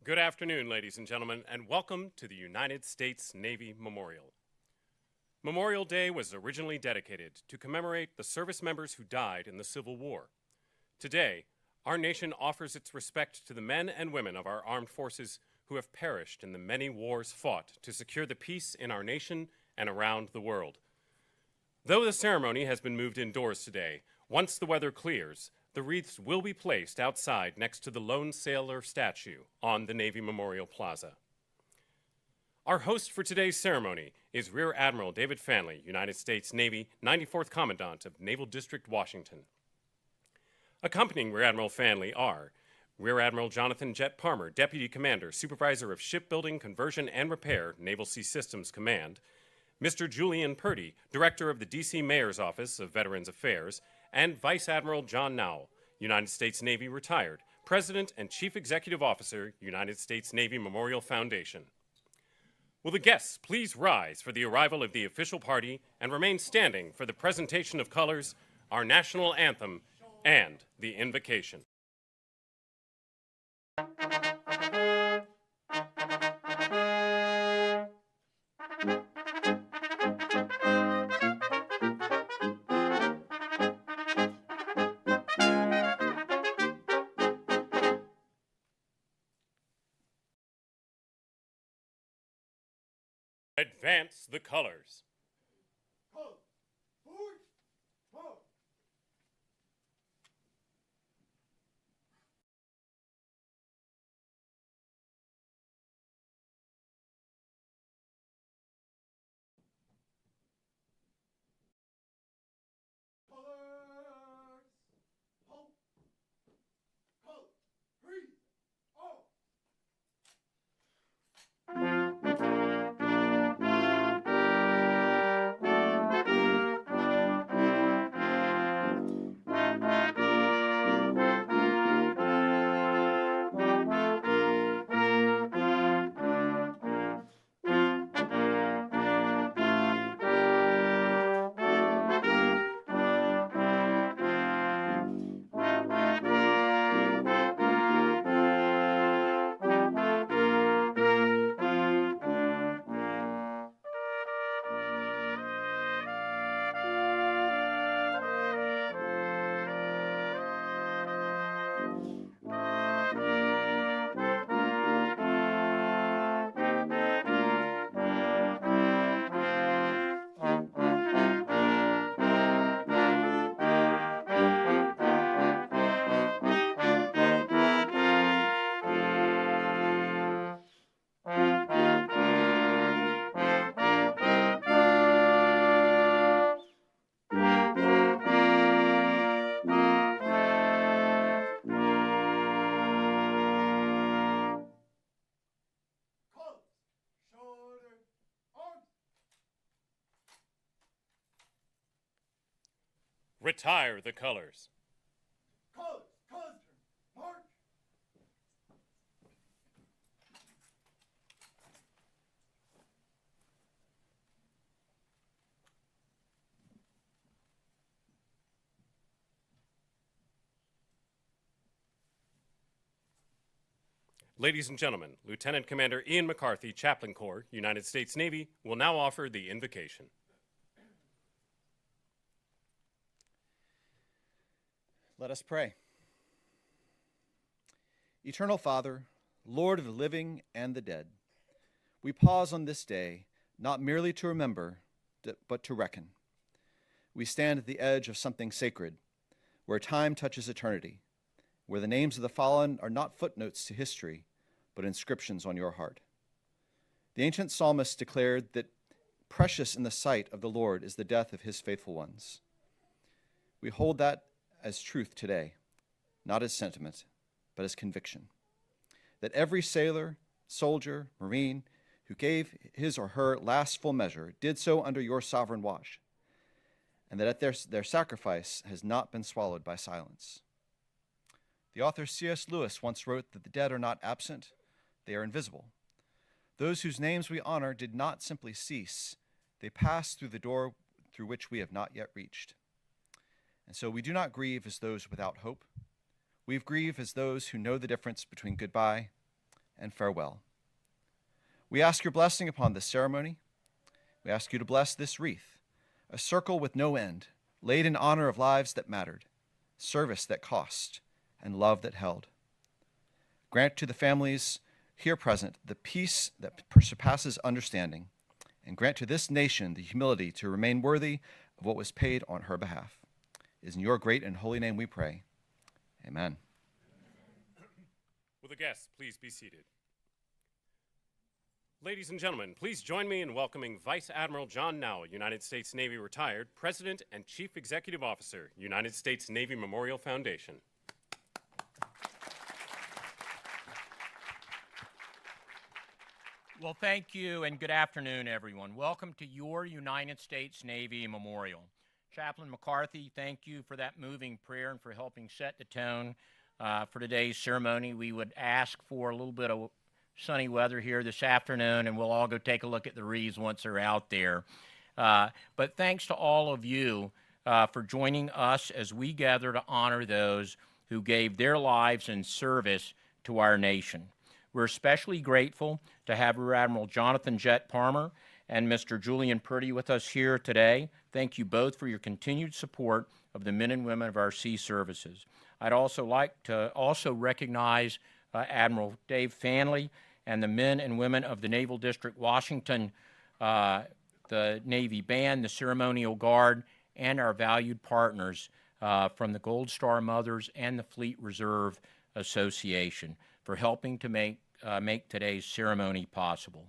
Good afternoon, ladies and gentlemen, and welcome to the United States Navy Memorial. Memorial Day was originally dedicated to commemorate the service members who died in the Civil War. Today, our nation offers its respect to the men and women of our armed forces who have perished in the many wars fought to secure the peace in our nation and around the world. Though the ceremony has been moved indoors today, once the weather clears, the wreaths will be placed outside next to the lone sailor statue on the Navy Memorial Plaza. Our host for today's ceremony is Rear Admiral David Fanley, United States Navy 94th Commandant of Naval District, Washington. Accompanying Rear Admiral Fanley are Rear Admiral Jonathan Jet Palmer, Deputy Commander, Supervisor of Shipbuilding, Conversion, and Repair, Naval Sea Systems Command, Mr. Julian Purdy, Director of the D.C. Mayor's Office of Veterans Affairs, and Vice Admiral John Nowell, United States Navy retired, President and Chief Executive Officer, United States Navy Memorial Foundation. Will the guests please rise for the arrival of the official party and remain standing for the presentation of colors, our national anthem, and the invocation. Advance the colors. Retire the colors. Colors, march! Ladies and gentlemen, Lieutenant Commander Ian McCarthy, Chaplain Corps, United States Navy, will now offer the invocation. Let us pray. Eternal Father, Lord of the living and the dead, we pause on this day, not merely to remember, but to reckon. We stand at the edge of something sacred, where time touches eternity, where the names of the fallen are not footnotes to history, but inscriptions on your heart. The ancient psalmist declared that precious in the sight of the Lord is the death of his faithful ones. We hold that as truth today, not as sentiment, but as conviction. That every sailor, soldier, Marine who gave his or her last full measure did so under your sovereign watch, and that their sacrifice has not been swallowed by silence. The author C.S. Lewis once wrote that the dead are not absent, they are invisible. Those whose names we honor did not simply cease, they passed through the door through which we have not yet reached. And so we do not grieve as those without hope. We grieve as those who know the difference between goodbye and farewell. We ask your blessing upon this ceremony. We ask you to bless this wreath, a circle with no end, laid in honor of lives that mattered, service that cost, and love that held. Grant to the families here present the peace that surpasses understanding, and grant to this nation the humility to remain worthy of what was paid on her behalf. It is in your great and holy name we pray. Amen. Will the guests please be seated? Ladies and gentlemen, please join me in welcoming Vice Admiral John Nowell, United States Navy retired, President and Chief Executive Officer, United States Navy Memorial Foundation. Well, thank you and good afternoon, everyone. Welcome to your United States Navy Memorial. Chaplain McCarthy, thank you for that moving prayer and for helping set the tone for today's ceremony. We would ask for a little bit of sunny weather here this afternoon, and we'll all go take a look at the wreaths once they're out there. But thanks to all of you for joining us as we gather to honor those who gave their lives in service to our nation. We're especially grateful to have Rear Admiral Jonathan Jet Palmer and Mr. Julian Purdy with us here today. Thank you both for your continued support of the men and women of our sea services. I'd also like to recognize Admiral Dave Fanley and the men and women of the Naval District Washington, the Navy Band, the Ceremonial Guard, and our valued partners from the Gold Star Mothers and the Fleet Reserve Association for helping to make today's ceremony possible.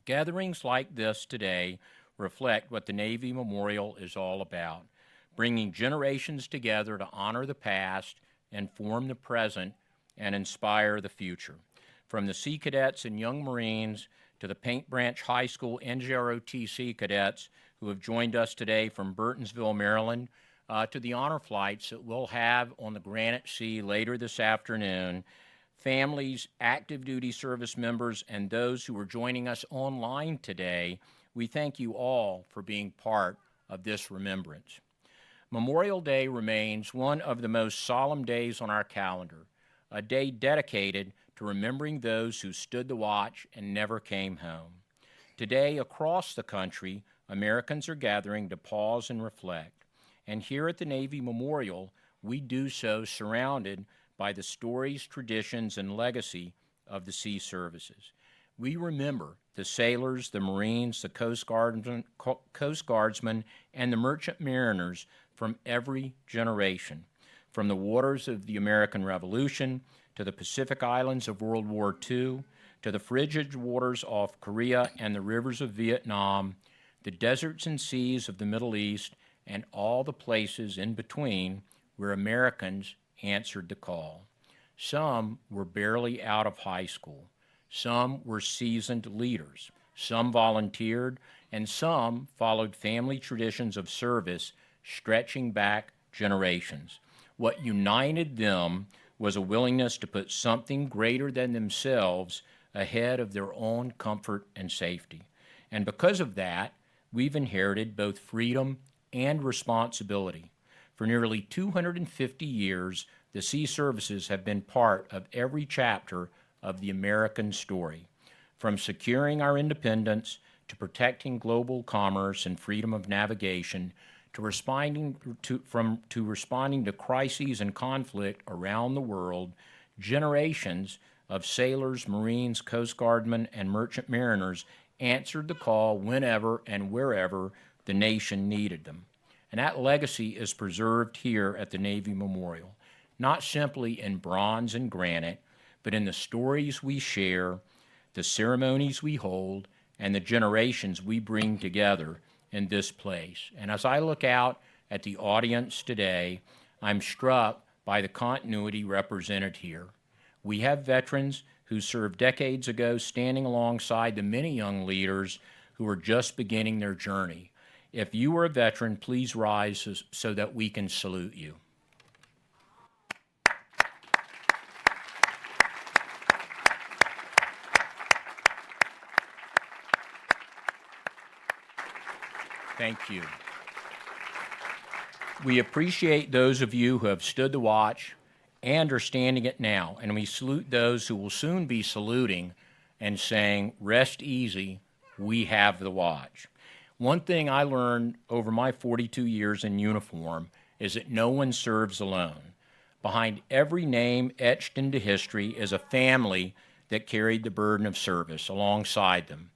Gatherings like this today reflect what the Navy Memorial is all about, bringing generations together to honor the past, inform the present, and inspire the future. From the Sea Cadets and Young Marines to the Paint Branch High School NJROTC cadets who have joined us today from Burtonsville, Maryland, to the honor flights that we'll have on the Granite Sea later this afternoon, families, active duty service members, and those who are joining us online today, we thank you all for being part of this remembrance. Memorial Day remains one of the most solemn days on our calendar, a day dedicated to remembering those who stood the watch and never came home. Today, across the country, Americans are gathering to pause and reflect. And here at the Navy Memorial, we do so surrounded by the stories, traditions, and legacy of the sea services. We remember the sailors, the Marines, the Coast Guardsmen, and the merchant mariners from every generation, from the waters of the American Revolution to the Pacific Islands of World War II, to the frigid waters off Korea and the rivers of Vietnam, the deserts and seas of the Middle East, and all the places in between where Americans answered the call. Some were barely out of high school. Some were seasoned leaders. Some volunteered, and some followed family traditions of service stretching back generations. What united them was a willingness to put something greater than themselves ahead of their own comfort and safety. And because of that, we've inherited both freedom and responsibility. For nearly 250 years, the sea services have been part of every chapter of the American story, from securing our independence to protecting global commerce and freedom of navigation, to responding to crises and conflict around the world. Generations of sailors, Marines, Coast Guardmen, and merchant mariners answered the call whenever and wherever the nation needed them. And that legacy is preserved here at the Navy Memorial, not simply in bronze and granite, but in the stories we share, the ceremonies we hold, and the generations we bring together in this place. And as I look out at the audience today, I'm struck by the continuity represented here. We have veterans who served decades ago standing alongside the many young leaders who are just beginning their journey. If you are a veteran, please rise so that we can salute you. Thank you. We appreciate those of you who have stood the watch and are standing it now. And we salute those who will soon be saluting and saying, rest easy, we have the watch. One thing I learned over my 42 years in uniform is that no one serves alone. Behind every name etched into history is a family that carried the burden of service alongside them.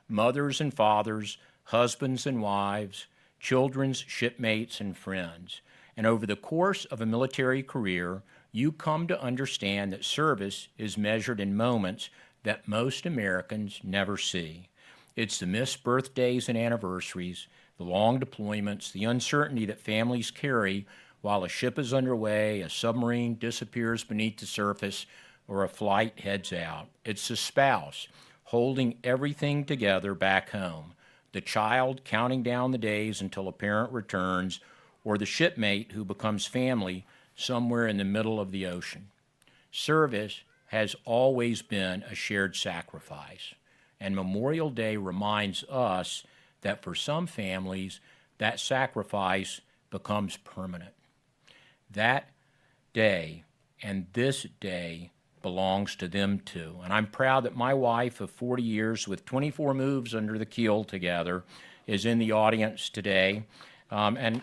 Mothers and fathers, husbands and wives, children's shipmates and friends. And over the course of a military career, you come to understand that service is measured in moments that most Americans never see. It's the missed birthdays and anniversaries, the long deployments, the uncertainty that families carry while a ship is underway, a submarine disappears beneath the surface, or a flight heads out. It's the spouse holding everything together back home, the child counting down the days until a parent returns, or the shipmate who becomes family somewhere in the middle of the ocean. Service has always been a shared sacrifice, and Memorial Day reminds us that for some families, that sacrifice becomes permanent. That day and this day belongs to them too. And I'm proud that my wife of 40 years with 24 moves under the keel together is in the audience today. But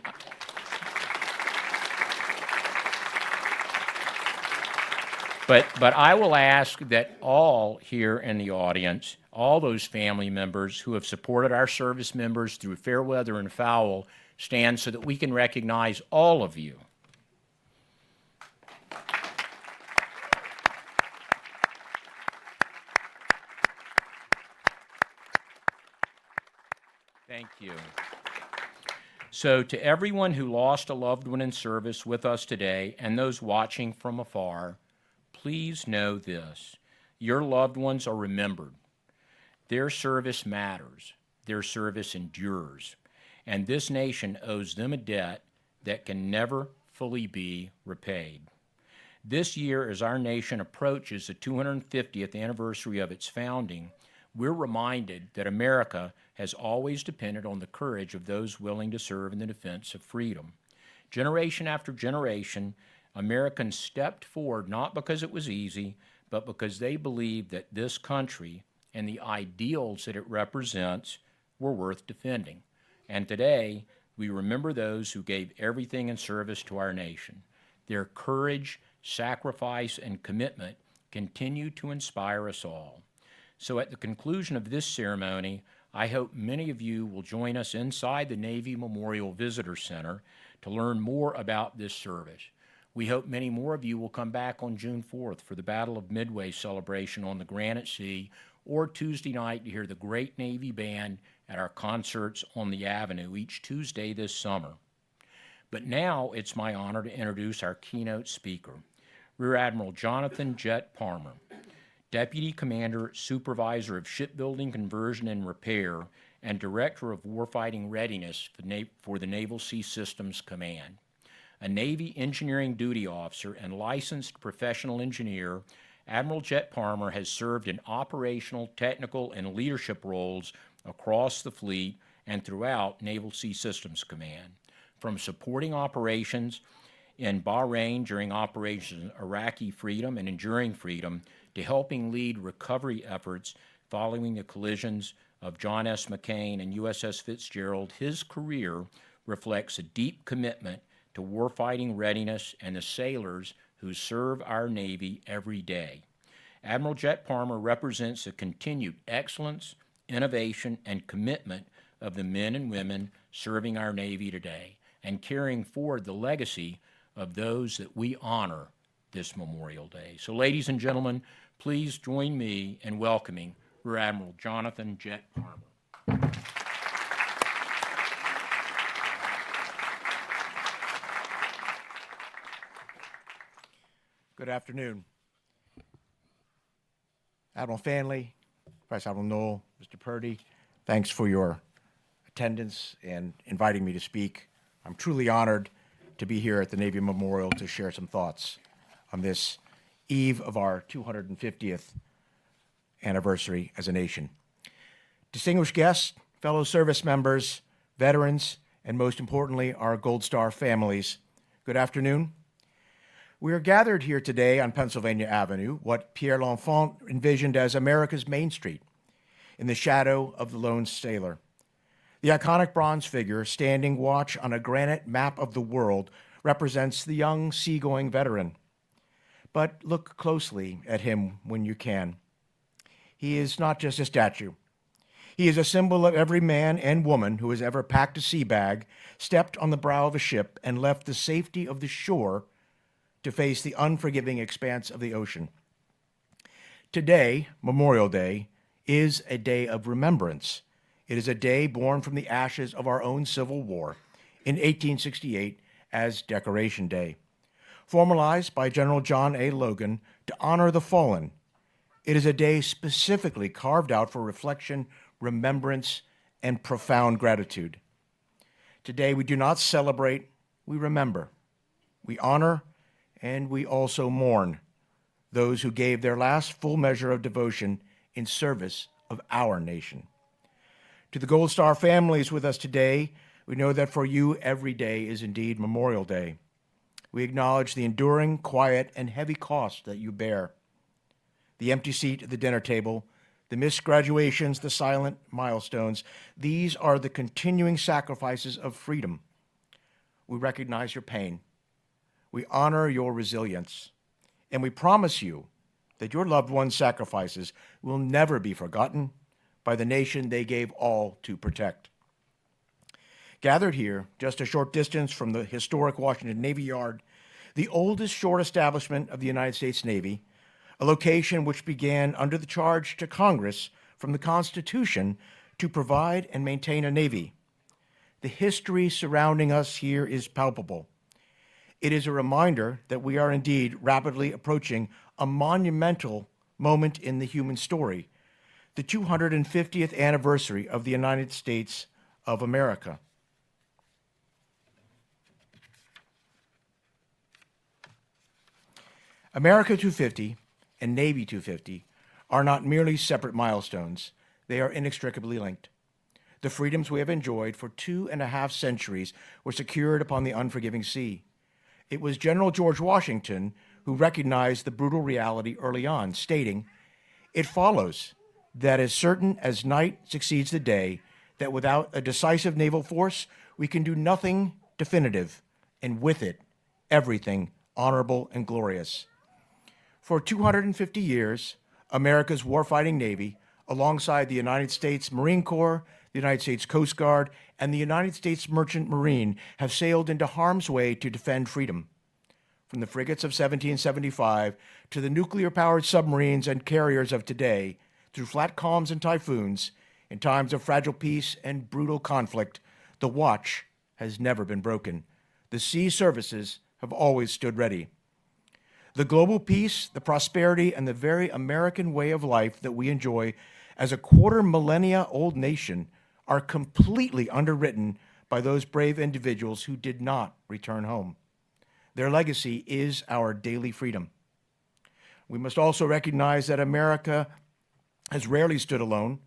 I will ask that all here in the audience, all those family members who have supported our service members through fair weather and foul, stand so that we can recognize all of you. Thank you. So to everyone who lost a loved one in service with us today and those watching from afar, please know this: your loved ones are remembered. Their service matters. Their service endures. And this nation owes them a debt that can never fully be repaid. This year, as our nation approaches the 250th anniversary of its founding, we're reminded that America has always depended on the courage of those willing to serve in the defense of freedom. Generation after generation, Americans stepped forward not because it was easy, but because they believed that this country and the ideals that it represents were worth defending. And today, we remember those who gave everything in service to our nation. Their courage, sacrifice, and commitment continue to inspire us all. So at the conclusion of this ceremony, I hope many of you will join us inside the Navy Memorial Visitor Center to learn more about this service. We hope many more of you will come back on June 4th for the Battle of Midway celebration on the Granite Sea, or Tuesday night to hear the great Navy Band at our concerts on the Avenue each Tuesday this summer. But now it's my honor to introduce our keynote speaker, Rear Admiral Jonathan Jet Palmer, Deputy Commander, Supervisor of Shipbuilding Conversion and Repair, and Director of Warfighting Readiness for the Naval Sea Systems Command. A Navy engineering duty officer and licensed professional engineer, Admiral Jet Palmer has served in operational, technical, and leadership roles across the fleet and throughout Naval Sea Systems Command, from supporting operations in Bahrain during Operation Iraqi Freedom and Enduring Freedom to helping lead recovery efforts following the collisions of John S. McCain and USS Fitzgerald. His career reflects a deep commitment to warfighting readiness and the sailors who serve our Navy every day. Admiral Jet Palmer represents the continued excellence, innovation, and commitment of the men and women serving our Navy today and carrying forward the legacy of those that we honor this Memorial Day. So, ladies and gentlemen, please join me in welcoming Rear Admiral Jonathan Jet Palmer. Good afternoon. Admiral Fanley, Vice Admiral Knoll, Mr. Purdy, thanks for your attendance and inviting me to speak. I'm truly honored to be here at the Navy Memorial to share some thoughts on this eve of our 250th anniversary as a nation. Distinguished guests, fellow service members, veterans, and most importantly, our Gold Star families, good afternoon. We are gathered here today on Pennsylvania Avenue, what Pierre L'Enfant envisioned as America's Main Street, in the shadow of the lone sailor. The iconic bronze figure standing watch on a granite map of the world represents the young seagoing veteran. But look closely at him when you can. He is not just a statue. He is a symbol of every man and woman who has ever packed a sea bag, stepped on the brow of a ship, and left the safety of the shore to face the unforgiving expanse of the ocean. Today, Memorial Day, is a day of remembrance. It is a day born from the ashes of our own Civil War in 1868 as Decoration Day, formalized by General John A. Logan to honor the fallen. It is a day specifically carved out for reflection, remembrance, and profound gratitude. Today, we do not celebrate, we remember. We honor, and we also mourn those who gave their last full measure of devotion in service of our nation. To the Gold Star families with us today, we know that for you, every day is indeed Memorial Day. We acknowledge the enduring, quiet, and heavy cost that you bear. The empty seat at the dinner table, the missed graduations, the silent milestones, these are the continuing sacrifices of freedom. We recognize your pain. We honor your resilience. And we promise you that your loved ones' sacrifices will never be forgotten by the nation they gave all to protect. Gathered here, just a short distance from the historic Washington Navy Yard, the oldest shore establishment of the United States Navy, a location which began under the charge to Congress from the Constitution to provide and maintain a Navy. The history surrounding us here is palpable. It is a reminder that we are indeed rapidly approaching a monumental moment in the human story, the 250th anniversary of the United States of America. America 250 and Navy 250 are not merely separate milestones. They are inextricably linked. The freedoms we have enjoyed for 2.5 centuries were secured upon the unforgiving sea. It was General George Washington who recognized the brutal reality early on, stating, "It follows that as certain as night succeeds the day, that without a decisive naval force, we can do nothing definitive, and with it, everything honorable and glorious." For 250 years, America's warfighting Navy, alongside the United States Marine Corps, the United States Coast Guard, and the United States Merchant Marine, have sailed into harm's way to defend freedom. From the frigates of 1775 to the nuclear-powered submarines and carriers of today, through flat calms and typhoons, in times of fragile peace and brutal conflict, the watch has never been broken. The sea services have always stood ready. The global peace, the prosperity, and the very American way of life that we enjoy as a quarter millennia old nation are completely underwritten by those brave individuals who did not return home. Their legacy is our daily freedom. We must also recognize that America has rarely stood alone.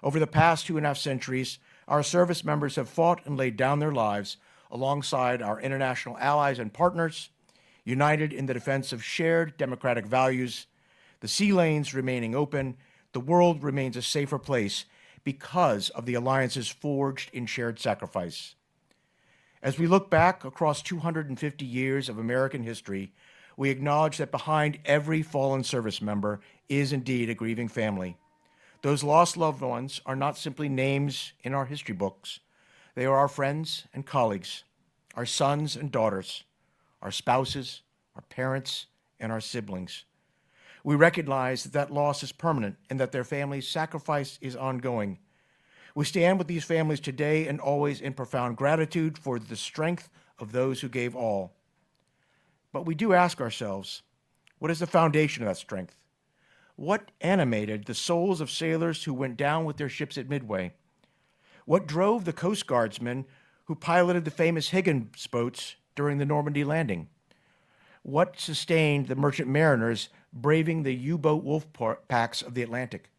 Over the past 2.5 centuries, our service members have fought and laid down their lives alongside our international allies and partners, united in the defense of shared democratic values, the sea lanes remaining open, the world remains a safer place because of the alliances forged in shared sacrifice. As we look back across 250 years of American history, we acknowledge that behind every fallen service member is indeed a grieving family. Those lost loved ones are not simply names in our history books. They are our friends and colleagues, our sons and daughters, our spouses, our parents, and our siblings. We recognize that that loss is permanent and that their family's sacrifice is ongoing. We stand with these families today and always in profound gratitude for the strength of those who gave all. But we do ask ourselves, what is the foundation of that strength? What animated the souls of sailors who went down with their ships at Midway? What drove the Coast Guardsmen who piloted the famous Higgins boats during the Normandy landing? What sustained the merchant mariners braving the U-boat wolf packs of the Atlantic?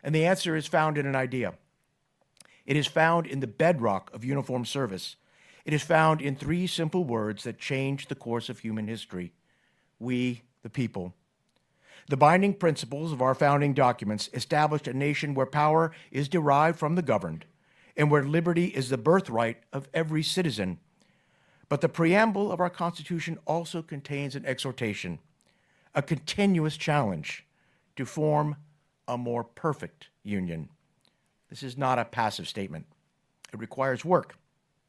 And the answer is found in an idea. It is found in the bedrock of uniformed service. It is found in 3 simple words that changed the course of human history: we the people. The binding principles of our founding documents established a nation where power is derived from the governed and where liberty is the birthright of every citizen. But the preamble of our Constitution also contains an exhortation, a continuous challenge to form a more perfect union. This is not a passive statement. It requires work.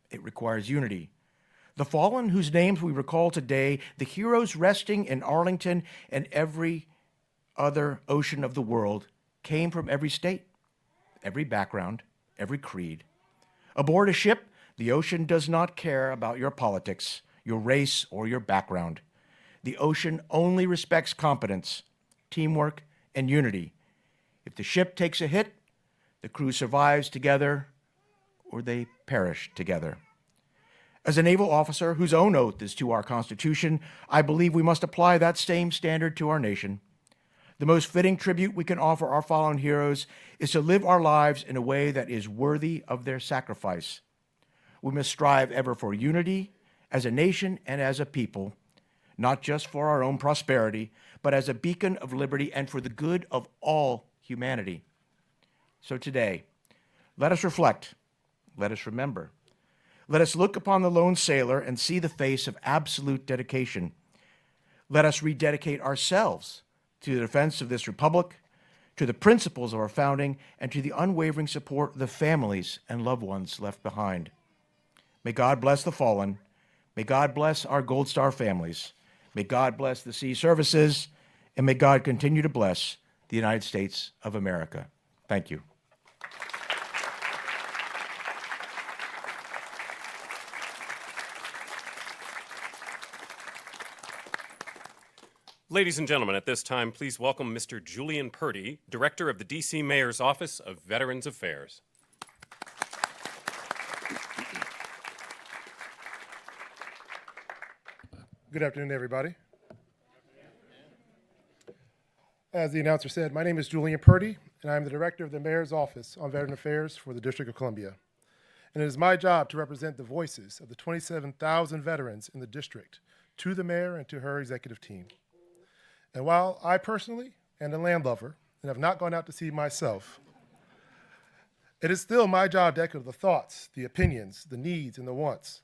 It requires unity. The fallen whose names we recall today, the heroes resting in Arlington and every other ocean of the world, came from every state, every background, every creed. Aboard a ship, the ocean does not care about your politics, your race, or your background. The ocean only respects competence, teamwork, and unity. If the ship takes a hit, the crew survives together or they perish together. As a naval officer whose own oath is to our Constitution, I believe we must apply that same standard to our nation. The most fitting tribute we can offer our fallen heroes is to live our lives in a way that is worthy of their sacrifice. We must strive ever for unity as a nation and as a people, not just for our own prosperity, but as a beacon of liberty and for the good of all humanity. So today, let us reflect, let us remember. Let us look upon the lone sailor and see the face of absolute dedication. Let us rededicate ourselves to the defense of this republic, to the principles of our founding, and to the unwavering support of the families and loved ones left behind. May God bless the fallen. May God bless our Gold Star families. May God bless the sea services, and may God continue to bless the United States of America. Thank you. Ladies and gentlemen, at this time, please welcome Mr. Julian Purdy, Director of the D.C. Mayor's Office of Veterans Affairs. Good afternoon, everybody. As the announcer said, my name is Julian Purdy, and I'm the Director of the Mayor's Office on Veteran Affairs for the District of Columbia. And it is my job to represent the voices of the 27,000 veterans in the district to the mayor and to her executive team. And while I personally am a land lover and have not gone out to sea myself, it is still my job to echo the thoughts, the opinions, the needs, and the wants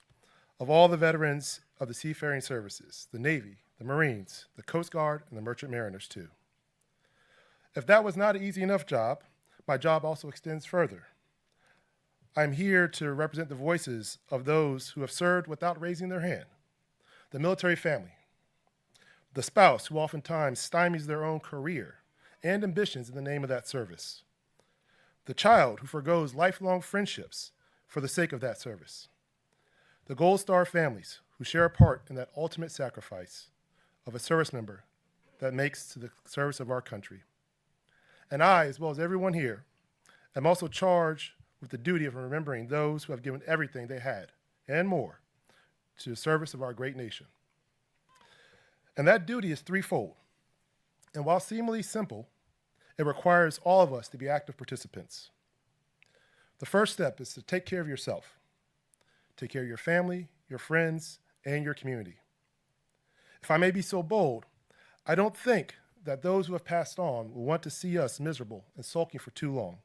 of all the veterans of the seafaring services, the Navy, the Marines, the Coast Guard, and the Merchant Mariners too. If that was not an easy enough job, my job also extends further. I'm here to represent the voices of those who have served without raising their hand, the military family, the spouse who oftentimes stymies their own career and ambitions in the name of that service, the child who forgoes lifelong friendships for the sake of that service, the Gold Star families who share a part in that ultimate sacrifice of a service member that makes to the service of our country. And I, as well as everyone here, am also charged with the duty of remembering those who have given everything they had and more to the service of our great nation. And that duty is threefold. And while seemingly simple, it requires all of us to be active participants. The first step is to take care of yourself. Take care of your family, your friends, and your community. If I may be so bold, I don't think that those who have passed on will want to see us miserable and sulking for too long.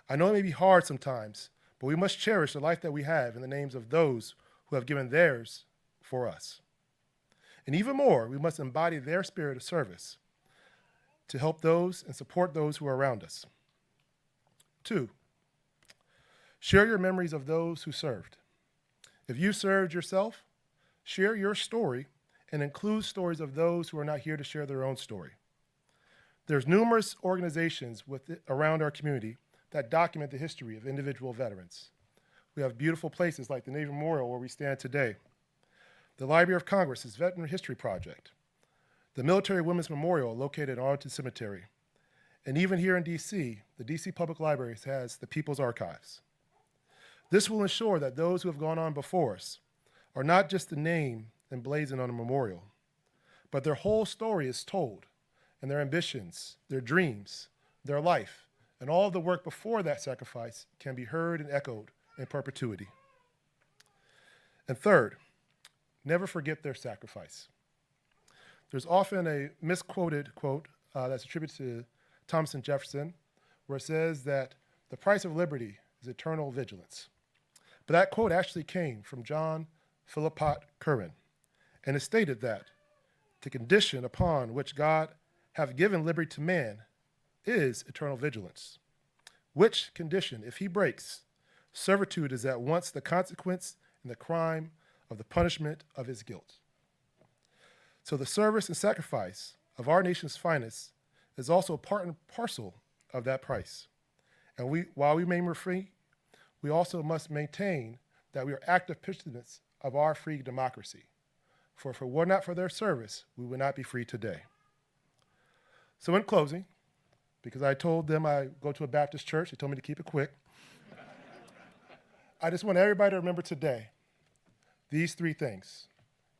I know it may be hard sometimes, but we must cherish the life that we have in the names of those who have given theirs for us. And even more, we must embody their spirit of service to help those and support those who are around us. 2, share your memories of those who served. If you served yourself, share your story and include stories of those who are not here to share their own story. There's numerous organizations around our community that document the history of individual veterans. We have beautiful places like the Navy Memorial where we stand today, the Library of Congress's Veteran History Project, the Military Women's Memorial located at Arlington Cemetery, and even here in DC, the DC Public Library has the People's Archives. This will ensure that those who have gone on before us are not just the name emblazoned on a memorial, but their whole story is told, and their ambitions, their dreams, their life, and all of the work before that sacrifice can be heard and echoed in perpetuity. And third, never forget their sacrifice. There's often a misquoted quote that's attributed to Thomas Jefferson, where it says that the price of liberty is eternal vigilance. But that quote actually came from John Philpott Curran, and it stated that the condition upon which God hath given liberty to man is eternal vigilance, which condition, if he breaks, servitude is at once the consequence and the crime of the punishment of his guilt. So the service and sacrifice of our nation's finest is also part and parcel of that price. And while we remain free, we also must maintain that we are active participants of our free democracy. For if it were not for their service, we would not be free today. So in closing, because I told them I go to a Baptist church, they told me to keep it quick. I just want everybody to remember today these three things.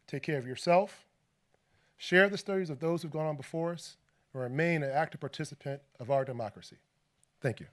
Take care of yourself, share the stories of those who've gone on before us, and remain an active participant of our democracy. Thank you.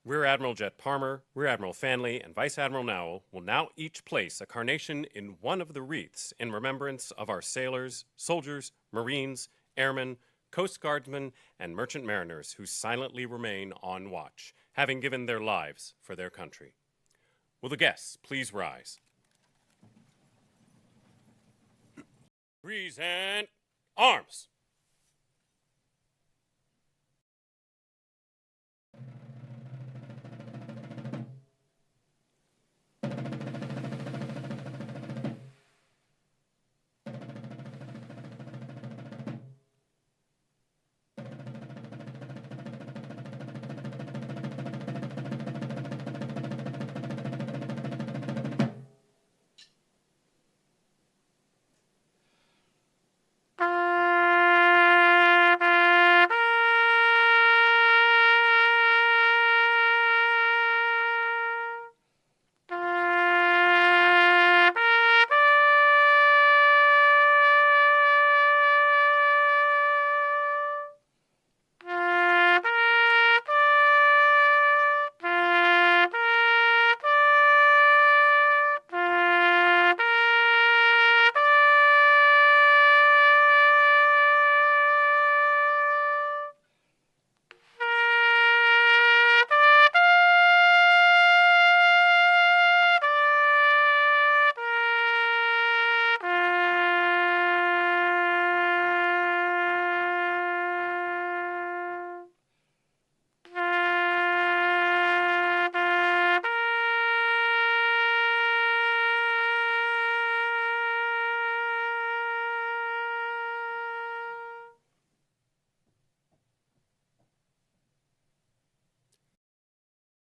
Rear Admiral Jet Palmer, Rear Admiral Fanley, and Vice Admiral Nowell will now each place a carnation in one of the wreaths in remembrance of our sailors, soldiers, Marines, airmen, Coast Guardsmen, and merchant mariners who silently remain on watch, having given their lives for their country. Will the guests please rise? Present arms.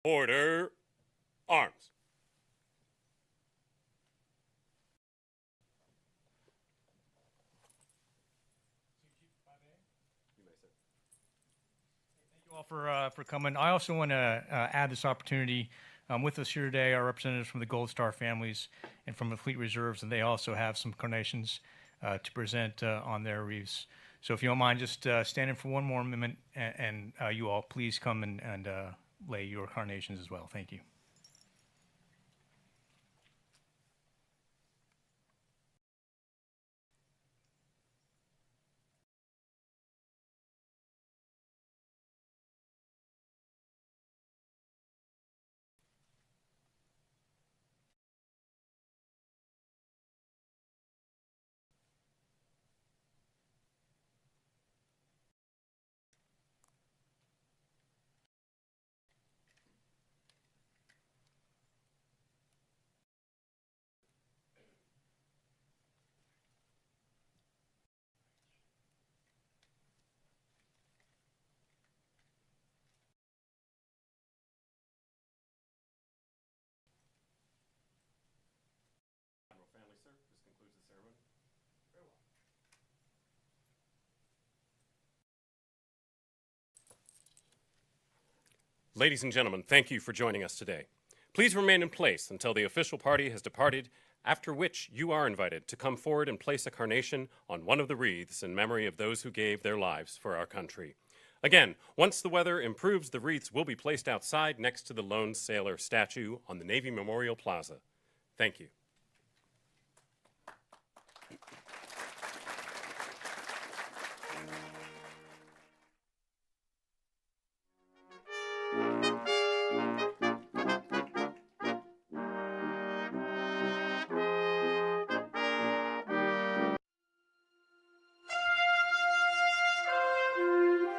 Order arms. Thank you all for coming. I also want to add this opportunity. With us here today are representatives from the Gold Star families and from the Fleet Reserves, and they also have some carnations to present on their wreaths. So if you don't mind just standing for one more minute, and you all please come and lay your carnations as well. Thank you. Ladies and gentlemen, thank you for joining us today. Please remain in place until the official party has departed, after which you are invited to come forward and place a carnation on one of the wreaths in memory of those who gave their lives for our country. Again, once the weather improves, the wreaths will be placed outside next to the lone sailor statue on the Navy Memorial Plaza. Thank you.